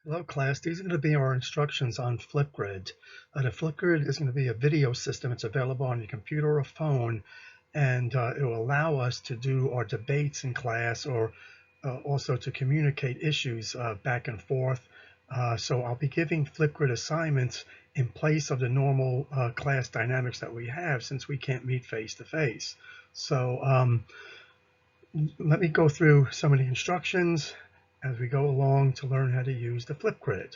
Hello class, these are going to be our instructions on Flipgrid. The Flipgrid is going to be a video system. It's available on your computer or phone, and it will allow us to do our debates in class, or also to communicate issues back and forth. So I'll be giving Flipgrid assignments in place of the normal class dynamics that we have, since we can't meet face to face. So let me go through some of the instructions as we go along to learn how to use the Flipgrid.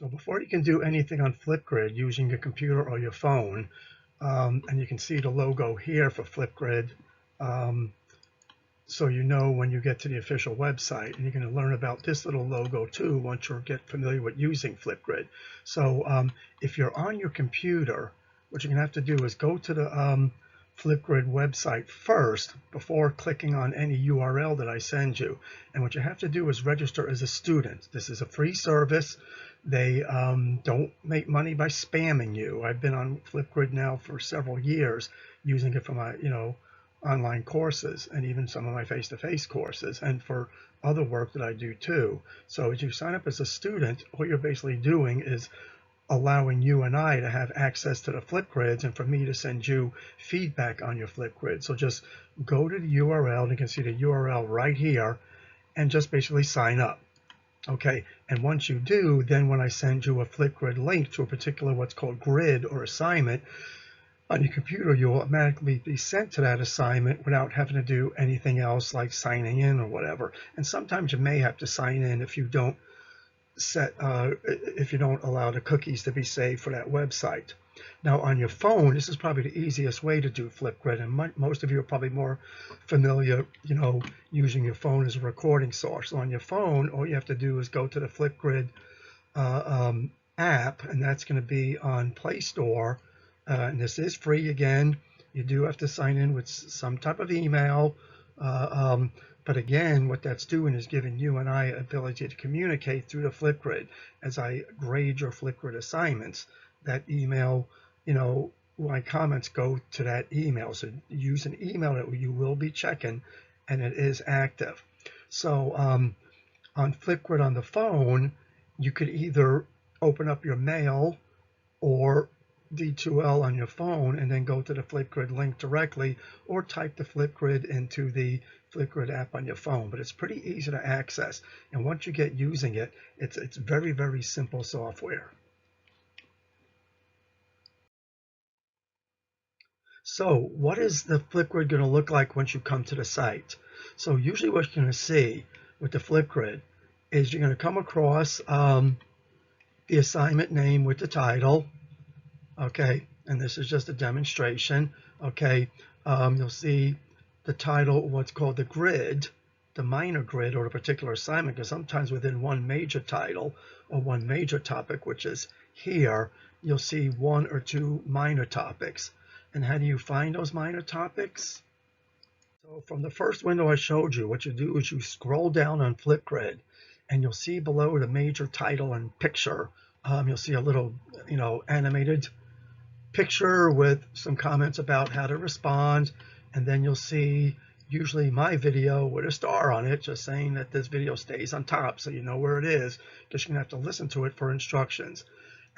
So before you can do anything on Flipgrid using your computer or your phone, and you can see the logo here for Flipgrid, so you know when you get to the official website, and you're going to learn about this little logo too once you get familiar with using Flipgrid. So if you're on your computer, what you're going to have to do is go to the Flipgrid website first before clicking on any URL that I send you. And what you have to do is register as a student. This is a free service. They don't make money by spamming you. I've been on Flipgrid now for several years, using it for my, online courses, and even some of my face-to-face courses, and for other work that I do too. So as you sign up as a student, what you're basically doing is allowing you and I to have access to the Flipgrids, and for me to send you feedback on your Flipgrid. So just go to the URL, and you can see the URL right here, and just basically sign up. Okay, and once you do, then when I send you a Flipgrid link to a particular what's called grid or assignment on your computer, you'll automatically be sent to that assignment without having to do anything else like signing in or whatever. And sometimes you may have to sign in if you don't allow the cookies to be saved for that website. Now on your phone, this is probably the easiest way to do Flipgrid, and most of you are probably more familiar, using your phone as a recording source. So on your phone, all you have to do is go to the Flipgrid app, and that's going to be on Play Store, and this is free. Again, you do have to sign in with some type of email, but again, what that's doing is giving you and I ability to communicate through the Flipgrid. As I grade your Flipgrid assignments, that email, my comments go to that email. So use an email that you will be checking, and it is active. So on Flipgrid on the phone, you could either open up your mail or D2L on your phone and then go to the Flipgrid link directly, or type the Flipgrid into the Flipgrid app on your phone. But it's pretty easy to access, and once you get using it, it's very, very simple software. So what is the Flipgrid going to look like once you come to the site? So usually what you're going to see with the Flipgrid is you're going to come across the assignment name with the title. Okay, and this is just a demonstration. Okay, you'll see the title, what's called the grid, the minor grid, or a particular assignment, because sometimes within one major title or one major topic, which is here, you'll see one or two minor topics. And how do you find those minor topics? So from the first window I showed you, what you do is you scroll down on Flipgrid, and you'll see below the major title and picture, you'll see a little, animated picture with some comments about how to respond, and then you'll see usually my video with a star on it, just saying that this video stays on top, so you know where it is, because you're gonna have to listen to it for instructions.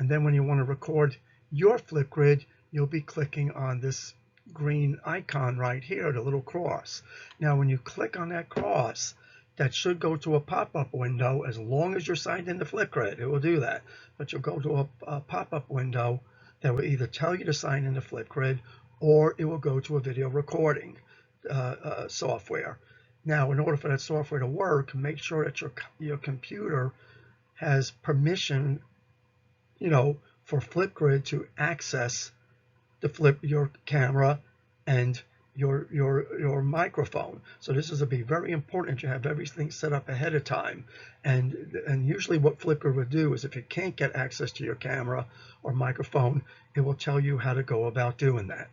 And then when you want to record your Flipgrid, you'll be clicking on this green icon right here, the little cross. Now when you click on that cross, that should go to a pop-up window. As long as you're signed into Flipgrid, it will do that. But you'll go to a pop-up window that will either tell you to sign into Flipgrid, or it will go to a video recording software. Now, in order for that software to work, make sure that your computer has permission, for Flipgrid to access your camera and your microphone. So this is to be very important. You have everything set up ahead of time, and usually what Flipgrid would do is, if it can't get access to your camera or microphone, it will tell you how to go about doing that.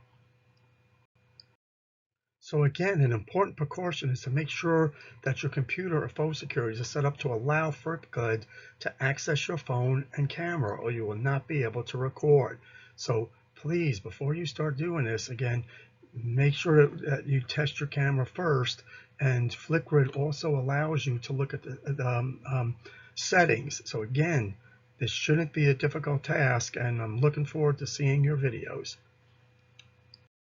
So again, an important precaution is to make sure that your computer or phone security is set up to allow Flipgrid to access your phone and camera, or you will not be able to record. So please, before you start doing this, again, make sure that you test your camera first And Flipgrid also allows you to look at the settings. So again, this shouldn't be a difficult task, and I'm looking forward to seeing your videos.